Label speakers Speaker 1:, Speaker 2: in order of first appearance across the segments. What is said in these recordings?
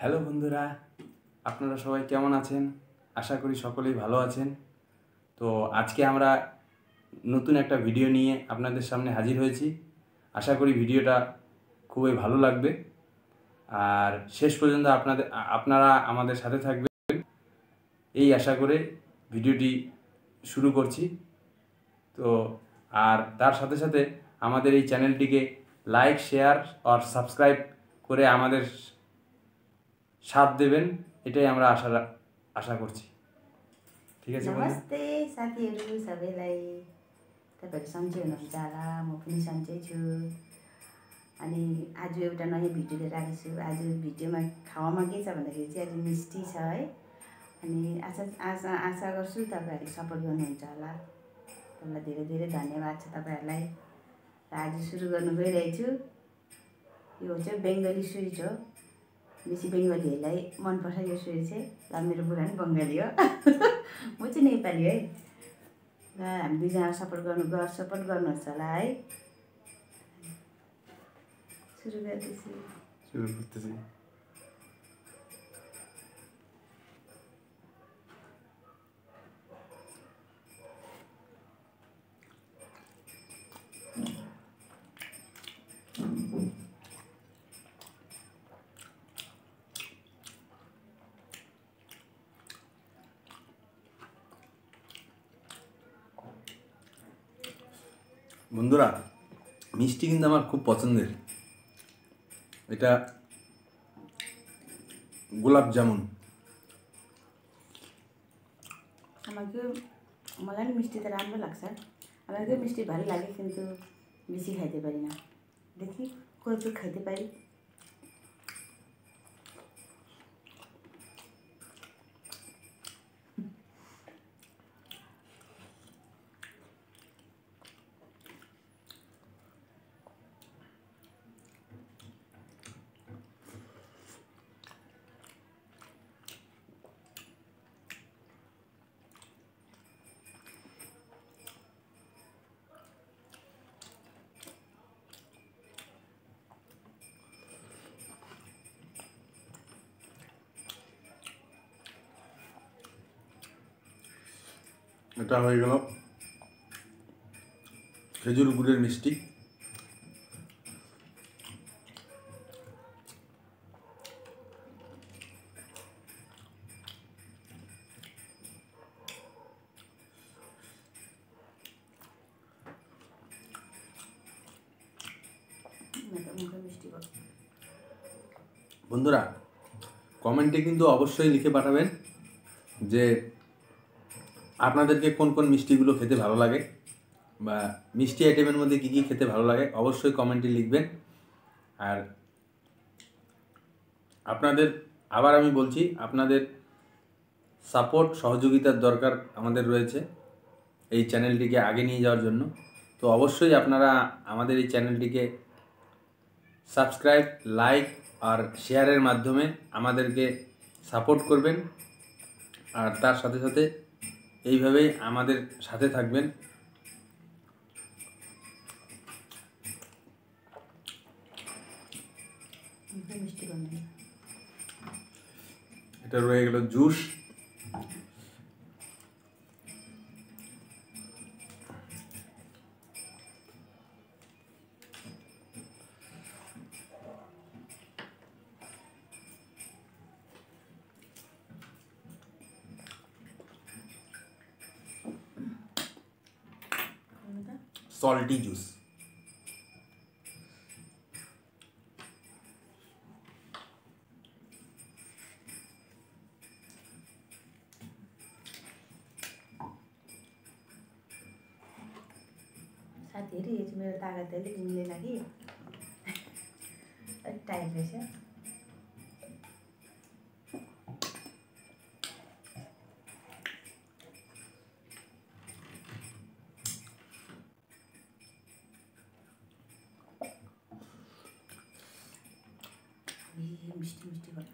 Speaker 1: Hello বন্ধুরা, আপনারা সবাই কেমন আছেন? আশা করি সকলেই ভালো আছেন। তো আজকে আমরা নতুন একটা ভিডিও নিয়ে আপনাদের সামনে হাজির হয়েছি। আশা করি ভিডিওটা খুবই ভালো লাগবে আর শেষ পর্যন্ত আপনারা আমাদের সাথে থাকবেন এই আশা করে ভিডিওটি শুরু করছি। তো আর তার সাথে সাথে আমাদের এই চ্যানেলটিকে লাইক, শেয়ার আর সাবস্ক্রাইব করে আমাদের साथ देवेन एटाई हाम्रा आशा गर्छु। ठीक है,
Speaker 2: नमस्ते साथीहरु सबैलाई। तपाईहरु सन्चै हुनुहुन्छ होला, म पनि सन्चै छु। अनि आज एउटा नयाँ भिडियो लिएर आएको छु। आज भिडियोमा खावामा के छ भन्दाखेरि चाहिँ आज मिस्टी छ है। अनि आशा गर्छु तपाईहरुले सपोर्ट गर्नुहुन्छ होला। तपाईलाई धेरै धेरै धन्यवाद छ तपाईहरुलाई। र आज सुरु गर्न गइरहेछु। यो चाहिँ बेंगली स्वीट हो। बेसी बेङ्गलीहरूलाई मनपर्छ यो स्वीट चाहिँ। र मेरो बुढा पनि बङ्गाली हो, म चाहिँ नेपाली है। र हामी दुईजना सपोर्ट गर्नुहोस् होला है। सुरु गर्दैछु।
Speaker 1: বন্ধুরা, মিষ্টি কিন্তু আমার খুব পছন্দের। এটা গোলাপ জামুন।
Speaker 2: मलाई नि मिष्टी त राम्रो लाग्छ। আমাকে মিষ্টি ভালো লাগে কিন্তু বেশি খাইতে পারি না। দেখি কতটুকু খাইতে পারি।
Speaker 1: এটা হয়ে গেল খেজুর গুড়ের মিষ্টি। বন্ধুরা, কমেন্টে কিন্তু অবশ্যই লিখে পাঠাবেন যে আপনাদেরকে কোন কোন মিষ্টিগুলো খেতে ভালো লাগে বা মিষ্টি আইটেমের মধ্যে কী কী খেতে ভালো লাগে অবশ্যই কমেন্টে লিখবেন। আর আপনাদের আবার আমি বলছি, আপনাদের সাপোর্ট সহযোগিতার দরকার আমাদের রয়েছে এই চ্যানেলটিকে আগে নিয়ে যাওয়ার জন্য। তো অবশ্যই আপনারা আমাদের এই চ্যানেলটিকে সাবস্ক্রাইব, লাইক আর শেয়ারের মাধ্যমে আমাদেরকে সাপোর্ট করবেন। আর তার সাথে সাথে এইভাবেই আমাদের সাথে থাকবেন। এটা রয়ে গেল জুস। Salty juice.
Speaker 2: साथीहरु, यो चाहिँ मेरो तागत अलिक मिलेन कि अलिक टाइट रहेछ। मिष्टी मिष्टी भयो।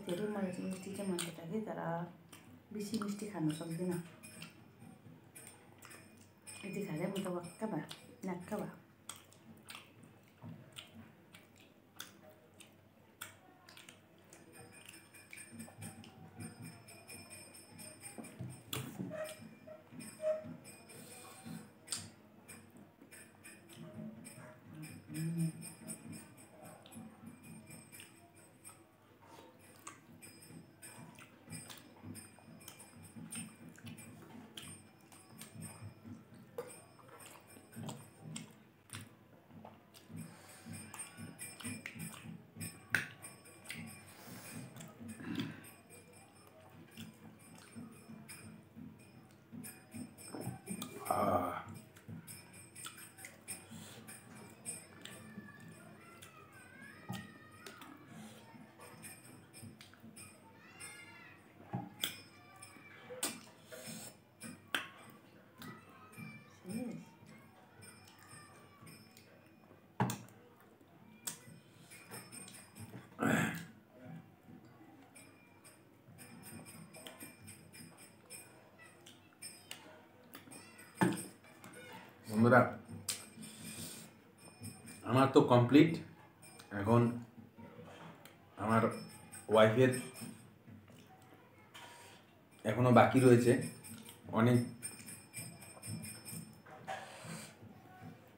Speaker 2: साथीहरू मलाई चाहिँ मिष्टी चाहिँ मनपर्छ कि तर बेसी मिष्टी खानु सक्दिनँ। यति खाँदै म त वाक्क भयो, नाक्क भयो।
Speaker 1: বন্ধুরা আমার তো কমপ্লিট। এখন আমার ওয়াইফের এখনো বাকি রয়েছে অনেক,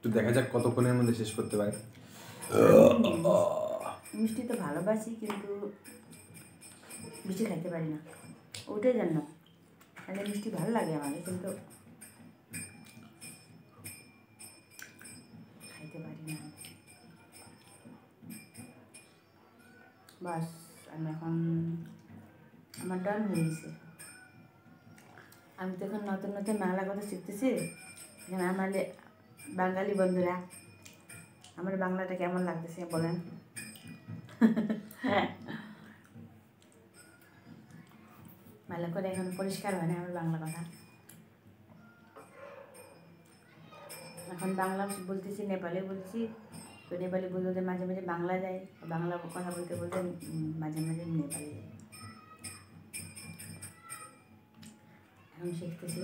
Speaker 1: তো দেখা যাক কতক্ষণের মধ্যে শেষ করতে পারে।
Speaker 2: মিষ্টি তো ভালোবাসি কিন্তু বেশি খাইতে পারি না, ওটাই জানো। তাহলে মিষ্টি ভালো লাগে আমাকে কিন্তু খাইতে পারি না। বাস আমি এখন আমার ডান হয়ে গেছে। আমি তো এখন নতুন নতুন বাংলা কথা শিখতেছি। এখন আমার বাঙালি বন্ধুরা আমার বাংলাটা কেমন লাগতেছে বলেন। ভালো করে এখন পরিষ্কার হয় না আমার বাংলা কথা। এখন বাংলা বলতেছি, নেপালি বলছি, তো নেপালি বলতে মাঝে মাঝে বাংলা যায়, বাংলা কথা বলতে বলতে মাঝে মাঝে নেপালি যায়। এখন শিখতেছি।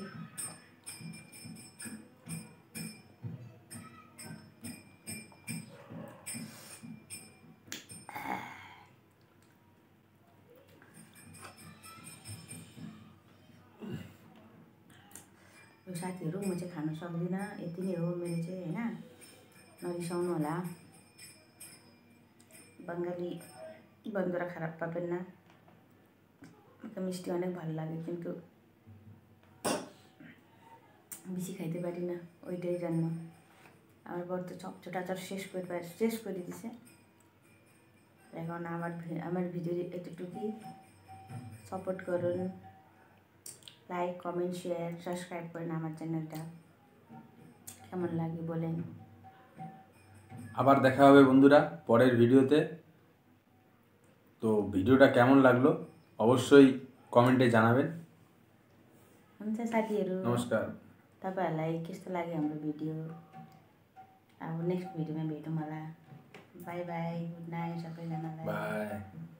Speaker 2: साथीहरू म चाहिँ खानु सक्दिनँ, यति नै हो मेरो चाहिँ होइन, नरिसाउनु होला। बङ्गाली বন্ধুরা খারাপ পাবেন না, আমাকে মিষ্টি অনেক ভালো লাগে কিন্তু বেশি খাইতে পারি না, ওইটাই জন্য। আমার বর তো চটচটাচট শেষ করে দিছে। এখন আমার ভিডিও এতটুকুই। সাপোর্ট করুন, লাইক কমেন্ট শেয়ার সাবস্ক্রাইব করেন আমার চ্যানেলটা। কেমন লাগে বলেন।
Speaker 1: আবার দেখা হবে বন্ধুরা পরের ভিডিওতে। তো ভিডিওটা केमन লাগলো অবশ্যই कमेन्टে জানাবেন।
Speaker 2: हुन्छ साथीहरू,
Speaker 1: नमस्कार।
Speaker 2: तपाईहरुलाई कस्तो लाग्यो हाम्रो भिडियो। अब नेक्स्ट भिडियोमा भेटौँ होला। बाई बाई, गुड नाइट सबैजनालाई।
Speaker 1: बाई।